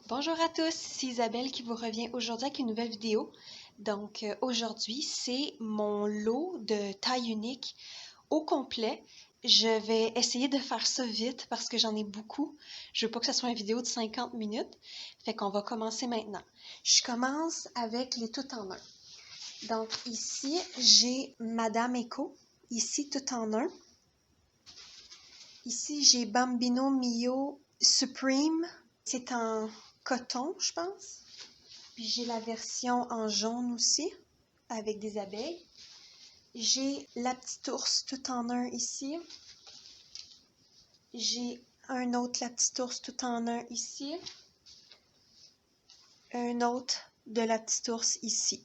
Bonjour à tous, c'est Isabelle qui vous revient aujourd'hui avec une nouvelle vidéo. Donc aujourd'hui, c'est mon lot de taille unique au complet. Je vais essayer de faire ça vite parce que j'en ai beaucoup. Je veux pas que ce soit une vidéo de 50 minutes. Fait qu'on va commencer maintenant. Je commence avec les tout en un. Donc ici, j'ai Madame Echo, ici tout en un. Ici, j'ai Bambino Mio Supreme. C'est en coton, je pense. Puis j'ai la version en jaune aussi, avec des abeilles. J'ai la petite ours tout en un ici. J'ai un autre la petite ours tout en un ici. Un autre de la petite ours ici.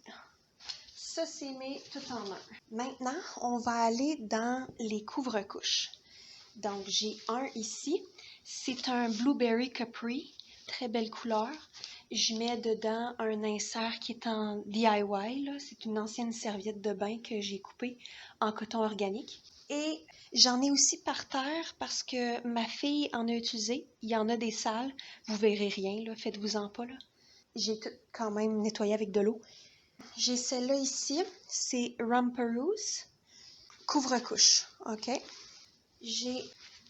Ça, c'est mes tout en un. Maintenant, on va aller dans les couvre-couches. Donc, j'ai un ici. C'est un Blueberry Capri. Très belle couleur. Je mets dedans un insert qui est en DIY. C'est une ancienne serviette de bain que j'ai coupée en coton organique. Et j'en ai aussi par terre parce que ma fille en a utilisé. Il y en a des sales. Vous verrez rien, là. Faites-vous-en pas, là. J'ai tout quand même nettoyé avec de l'eau. J'ai celle-là ici. C'est Rumperous. Couvre-couche. OK? J'ai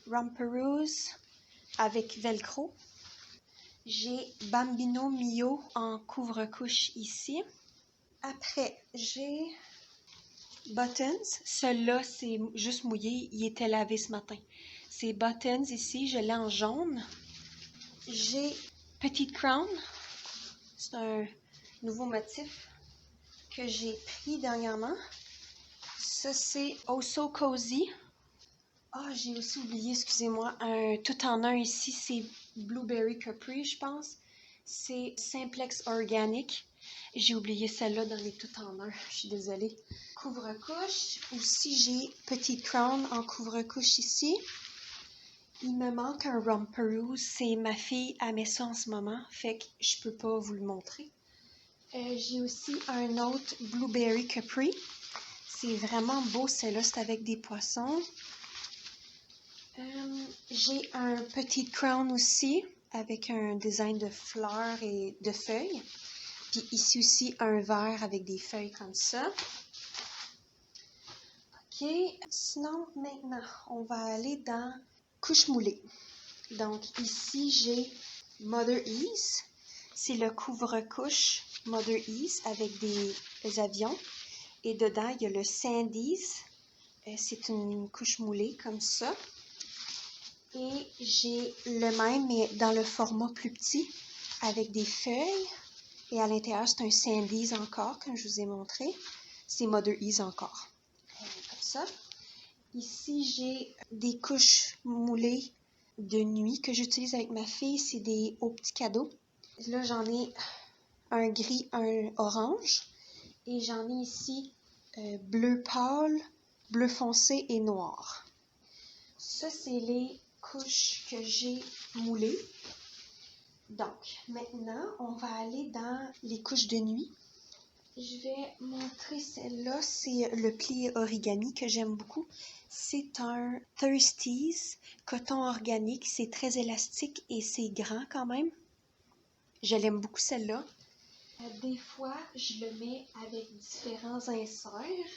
Rumperous avec velcro. J'ai Bambino Mio en couvre-couche ici. Après, j'ai Buttons. Celui-là, c'est juste mouillé. Il était lavé ce matin. C'est Buttons ici. Je l'ai en jaune. J'ai Petite Crown. C'est un nouveau motif que j'ai pris dernièrement. Ça, c'est Oh So Cozy. Ah, j'ai aussi oublié, excusez-moi, un tout en un ici, c'est Blueberry Capri, je pense. C'est Simplex Organic. J'ai oublié celle-là dans les tout en un, je suis désolée. Couvre-couche, aussi j'ai Petite Crown en couvre-couche ici. Il me manque un Rumperous, c'est ma fille, elle met ça en ce moment, fait que je peux pas vous le montrer. J'ai aussi un autre Blueberry Capri. C'est vraiment beau, celle-là, c'est avec des poissons. J'ai un Petite Crown aussi, avec un design de fleurs et de feuilles. Puis ici aussi, un vert avec des feuilles comme ça. OK. Sinon, maintenant, on va aller dans couche moulée. Donc ici, j'ai Mother Ease. C'est le couvre-couche Mother Ease avec des avions. Et dedans, il y a le Sandy's. C'est une couche moulée comme ça. Et j'ai le même, mais dans le format plus petit, avec des feuilles. Et à l'intérieur, c'est un Sandy's encore, comme je vous ai montré. C'est Mother Ease encore. Comme ça. Ici, j'ai des couches moulées de nuit que j'utilise avec ma fille. C'est des hauts petits cadeaux. Là, j'en ai un gris, un orange. Et j'en ai ici bleu pâle, bleu foncé et noir. Ça, c'est les couches que j'ai moulées. Donc, maintenant, on va aller dans les couches de nuit. Je vais montrer celle-là. C'est le pli origami que j'aime beaucoup. C'est un Thirsties coton organique. C'est très élastique et c'est grand quand même. Je l'aime beaucoup celle-là. Des fois, je le mets avec différents inserts.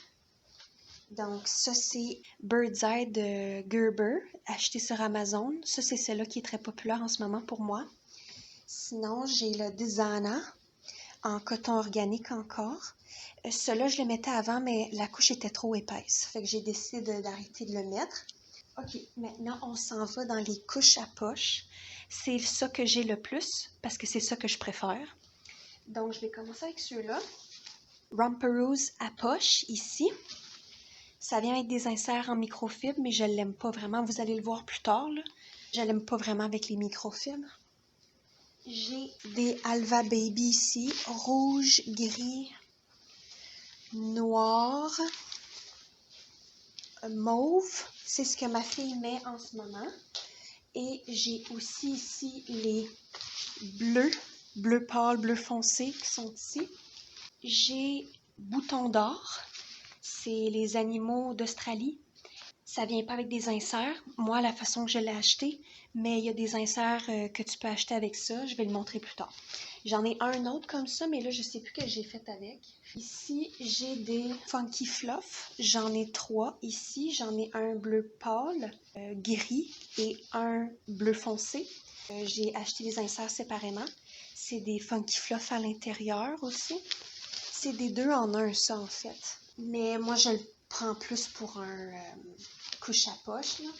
Donc, ça, c'est Bird's Eye de Gerber, acheté sur Amazon. Ça, c'est celle-là qui est très populaire en ce moment pour moi. Sinon, j'ai le Dizana en coton organique encore. Celui-là, je le mettais avant, mais la couche était trop épaisse. Fait que j'ai décidé d'arrêter de le mettre. OK, maintenant, on s'en va dans les couches à poche. C'est ça que j'ai le plus, parce que c'est ça que je préfère. Donc, je vais commencer avec ceux-là. Rumperous à poche, ici. Ça vient avec des inserts en microfibre, mais je ne l'aime pas vraiment. Vous allez le voir plus tard, là. Je ne l'aime pas vraiment avec les microfibres. J'ai des Alva Baby ici, rouge, gris, noir, mauve. C'est ce que ma fille met en ce moment. Et j'ai aussi ici les bleus, bleu pâle, bleu foncé qui sont ici. J'ai Bouton d'or. C'est les animaux d'Australie. Ça vient pas avec des inserts, moi, la façon que je l'ai acheté, mais il y a des inserts que tu peux acheter avec ça. Je vais le montrer plus tard. J'en ai un autre comme ça, mais là, je sais plus que j'ai fait avec. Ici, j'ai des Funky Fluff. J'en ai 3. Ici, j'en ai un bleu pâle, gris et un bleu foncé. J'ai acheté les inserts séparément. C'est des Funky Fluff à l'intérieur aussi. C'est des 2 en 1, ça, en fait. Mais moi, je le prends plus pour un couche à poche, là.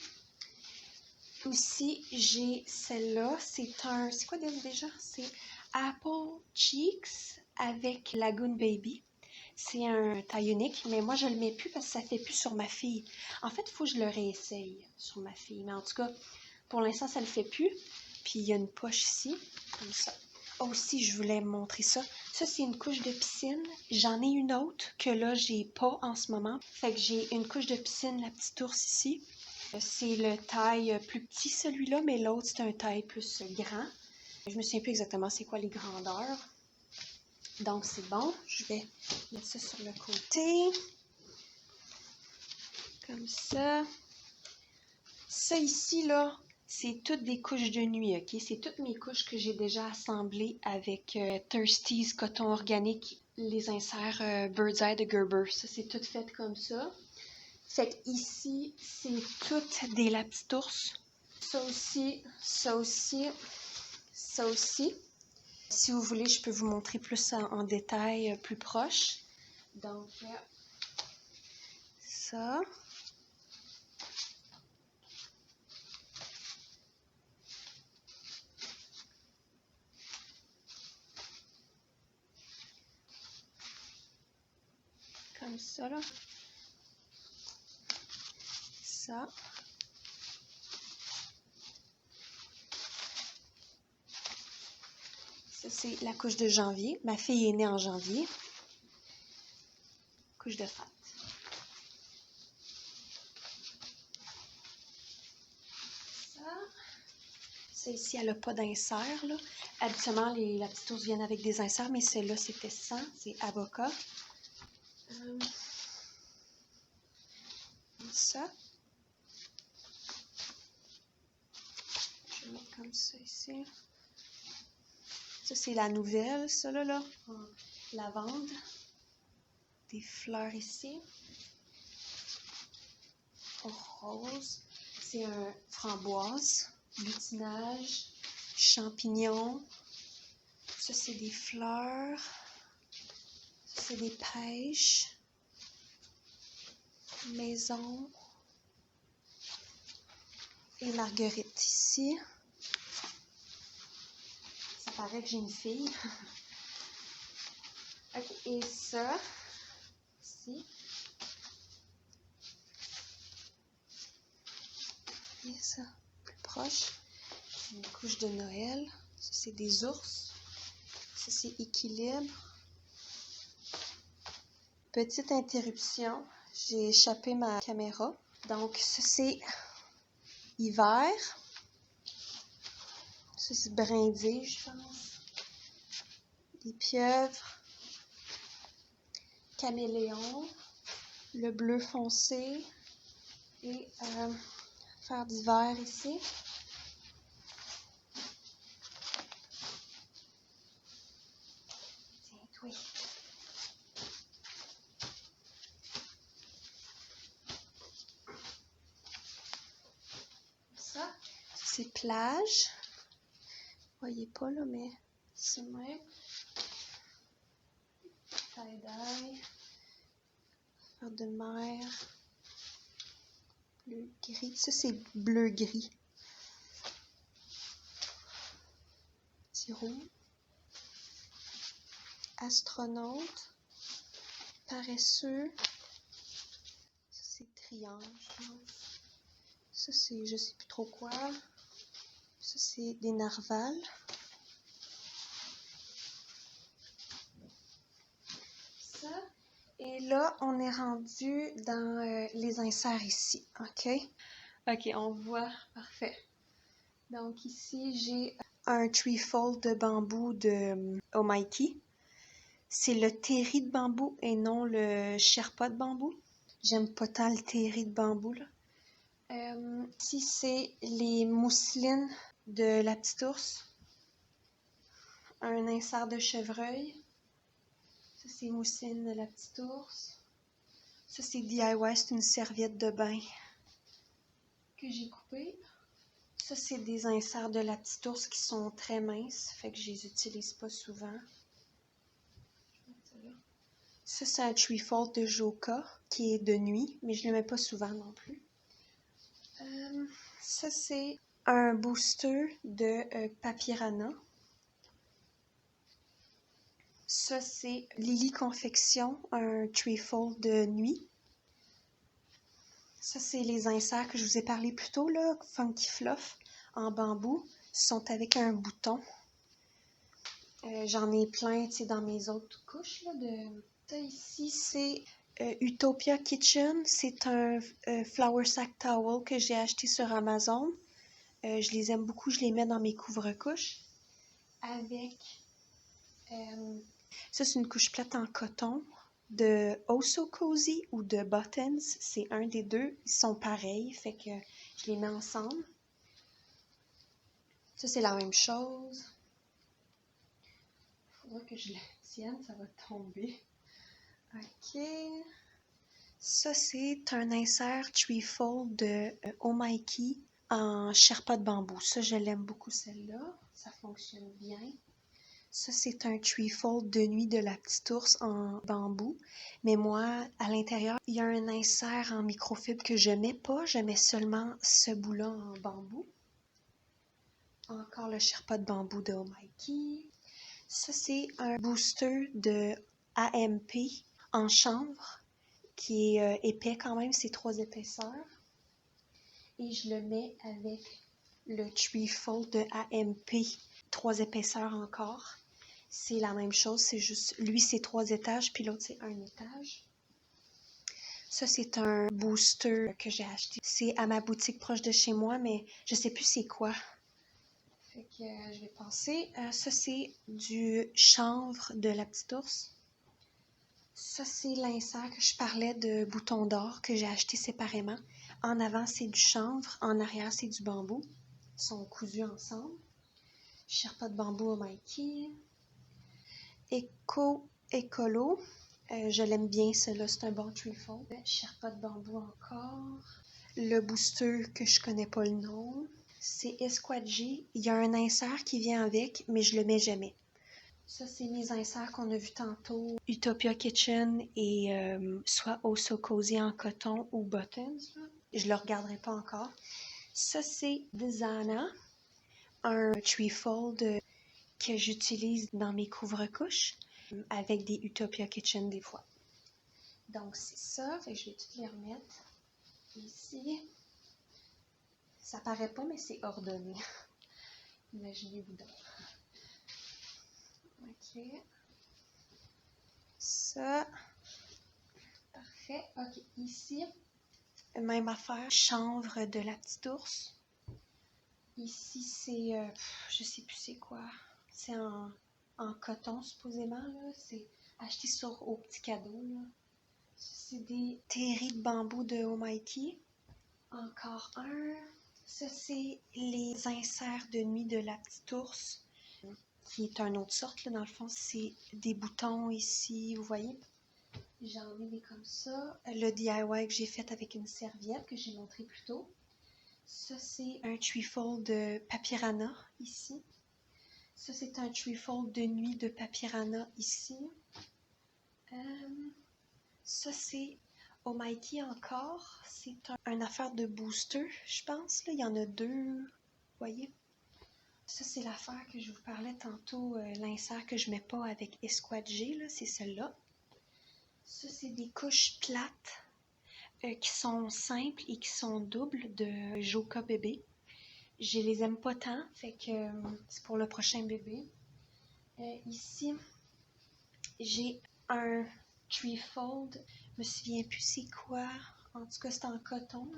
Aussi, j'ai celle-là. C'est quoi déjà? C'est Apple Cheeks avec Lagoon Baby. C'est un taille unique, mais moi, je le mets plus parce que ça fait plus sur ma fille. En fait, il faut que je le réessaye sur ma fille. Mais en tout cas, pour l'instant, ça le fait plus. Puis, il y a une poche ici, comme ça. Aussi, je voulais montrer ça. Ça, c'est une couche de piscine. J'en ai une autre que là, j'ai pas en ce moment. Fait que j'ai une couche de piscine, la petite ours ici. C'est le taille plus petit celui-là, mais l'autre, c'est un taille plus grand. Je me souviens plus exactement c'est quoi les grandeurs. Donc, c'est bon. Je vais mettre ça sur le côté. Comme ça. Ça ici, là, c'est toutes des couches de nuit, ok? C'est toutes mes couches que j'ai déjà assemblées avec Thirsty's coton organique, les inserts Bird's Eye de Gerber. Ça, c'est tout fait comme ça. Fait que ici, c'est toutes des La Petite Ours. Ça aussi, ça aussi, ça aussi. Si vous voulez, je peux vous montrer plus en détail, plus proche. Donc, ça. Comme ça, là. Ça. Ça, c'est la couche de janvier. Ma fille est née en janvier. Couche de fête. Ça ici, elle n'a pas d'insert, là. Habituellement, la petite ours viennent avec des inserts, mais celle-là, c'était sans. C'est avocat. Ça. Je vais mettre comme ça ici. Ça, c'est la nouvelle, ça, là. En lavande. Des fleurs ici. Rose. C'est un framboise. Butinage. Champignons. Ça, c'est des fleurs. Ça, c'est des pêches. Maison. Et marguerite ici. Ça paraît que j'ai une fille. Okay. Et ça, ici. Et ça, plus proche. Une couche de Noël. Ça, c'est des ours. Ça, c'est équilibre. Petite interruption. J'ai échappé ma caméra. Donc, ça, c'est hiver. Ça, c'est brindille, je pense. Des pieuvres. Caméléon. Le bleu foncé. Et fer d'hiver ici. Oui. Ça, c'est plage. Vous voyez pas là, mais c'est même. Tie-dye. Fer de mer. Bleu gris. Ça, c'est bleu gris. Tiro. Astronaute. Paresseux. Ça, c'est triangle, je pense. Ça, c'est je sais plus trop quoi. Ça, c'est des narvals. Ça. Et là, on est rendu dans les inserts ici. OK? OK, on voit. Parfait. Donc ici, j'ai un trefoil de bambou de Omaiki. C'est le terri de bambou et non le sherpa de bambou. J'aime pas tant le terri de bambou, là. Ici, c'est les mousselines de la petite ours. Un insert de chevreuil. Ça, c'est mousseline de la petite ours. Ça, c'est DIY, c'est une serviette de bain que j'ai coupée. Ça, c'est des inserts de la petite ours qui sont très minces, fait que je les utilise pas souvent. Ça, c'est un trefoil de Joca qui est de nuit, mais je le mets pas souvent non plus. Ça, c'est un booster de Papyrana. Ça, c'est Lily Confection, un trefoil de nuit. Ça, c'est les inserts que je vous ai parlé plus tôt, là, Funky Fluff, en bambou. Ils sont avec un bouton. J'en ai plein, tu sais, dans mes autres couches, là, de... Ça, ici, c'est Utopia Kitchen. C'est un flour sack towel que j'ai acheté sur Amazon. Je les aime beaucoup, je les mets dans mes couvre-couches. Avec... ça, c'est une couche plate en coton de Oh So Cozy ou de Buttons. C'est un des deux. Ils sont pareils, fait que je les mets ensemble. Ça, c'est la même chose. Faudra que je le tienne, ça va tomber. Ok. Ça, c'est un insert trefoil de Oh Mikey en sherpa de bambou. Ça, je l'aime beaucoup, celle-là. Ça fonctionne bien. Ça, c'est un trefoil de nuit de la petite ours en bambou. Mais moi, à l'intérieur, il y a un insert en microfibre que je mets pas. Je mets seulement ce bout-là en bambou. Encore le sherpa de bambou de Oh Mikey. Ça, c'est un booster de AMP en chanvre qui est épais quand même, c'est 3 épaisseurs. Et je le mets avec le trefoil de AMP, 3 épaisseurs encore. C'est la même chose, c'est juste, lui c'est 3 étages, puis l'autre c'est 1 étage. Ça, c'est un booster que j'ai acheté. C'est à ma boutique proche de chez moi, mais je sais plus c'est quoi. Fait que je vais passer. Ça, c'est du chanvre de la petite ours. Ça, c'est l'insert que je parlais de bouton d'or que j'ai acheté séparément. En avant, c'est du chanvre. En arrière, c'est du bambou. Ils sont cousus ensemble. Sherpa de bambou au Mikey. Écolo. Je l'aime bien, celui-là. C'est un bon trefoil. Sherpa de bambou encore. Le booster que je connais pas le nom. C'est Esquadji. Il y a un insert qui vient avec, mais je le mets jamais. Ça, c'est mes inserts qu'on a vu tantôt. Utopia Kitchen et soit Oh So Cozy en coton ou Buttons. Je le regarderai pas encore. Ça, c'est Dizana, un trefoil que j'utilise dans mes couvre-couches avec des Utopia Kitchen des fois. Donc, c'est ça. Fait que je vais tout les remettre ici. Ça paraît pas, mais c'est ordonné. Imaginez-vous donc. Ok. Ça. Parfait. Ok. Ici, même affaire. Chanvre de la petite ours. Ici, c'est... je sais plus c'est quoi. C'est en coton, supposément. Là. C'est acheté sur au petit cadeau. Là. C'est des terris de bambou de Oh Mikey. Encore un. Ça, c'est les inserts de nuit de la petite ours, qui est une autre sorte, là, dans le fond. C'est des boutons ici, vous voyez. J'en ai des comme ça. Le DIY que j'ai fait avec une serviette que j'ai montré plus tôt. Ça, c'est un trefoil de Papyrana ici. Ça, c'est un trefoil de nuit de Papyrana ici. Ça, c'est Oh Mikey encore. C'est une affaire de booster, je pense. Là. Il y en a 2. Vous voyez? Ça, c'est l'affaire que je vous parlais tantôt, l'insert que je mets pas avec Esquadji, là, c'est celle-là. Ça, c'est des couches plates qui sont simples et qui sont doubles de Joca bébé. Je les aime pas tant, fait que c'est pour le prochain bébé. Ici, j'ai un trefoil, je me souviens plus c'est quoi, en tout cas c'est en coton.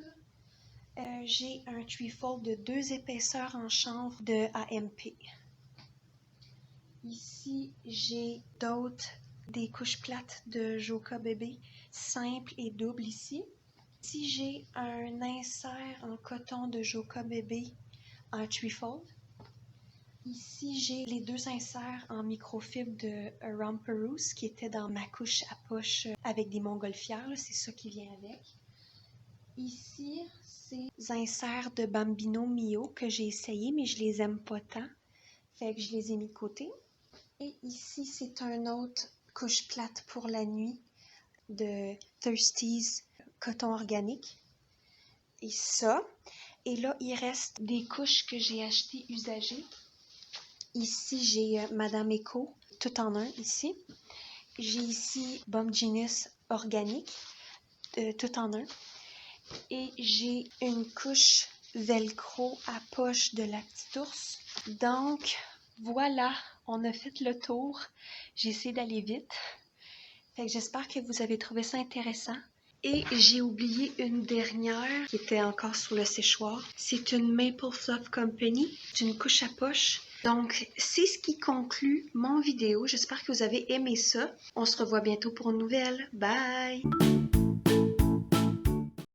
J'ai un trefoil de 2 épaisseurs en chanvre de AMP. Ici, j'ai des couches plates de Joca bébé, simples et doubles ici. Ici, j'ai un insert en coton de Joca Bébé en trifold. Ici, j'ai les 2 inserts en microfibre de Romperous qui étaient dans ma couche à poche avec des montgolfières. C'est ça qui vient avec. Ici, c'est des inserts de Bambino Mio que j'ai essayé, mais je les aime pas tant. Fait que je les ai mis de côté. Et ici, c'est un autre couche plate pour la nuit de Thirsties coton organique. Et ça. Et là, il reste des couches que j'ai achetées usagées. Ici, j'ai Madame Eco, tout en un ici. J'ai ici Bomb Genius organique, tout en un. Et j'ai une couche velcro à poche de la petite ours. Donc, voilà, on a fait le tour. J'ai essayé d'aller vite. Fait que j'espère que vous avez trouvé ça intéressant. Et j'ai oublié une dernière qui était encore sur le séchoir. C'est une Maple Fluff Company, c'est une couche à poche. Donc, c'est ce qui conclut mon vidéo. J'espère que vous avez aimé ça. On se revoit bientôt pour une nouvelle. Bye!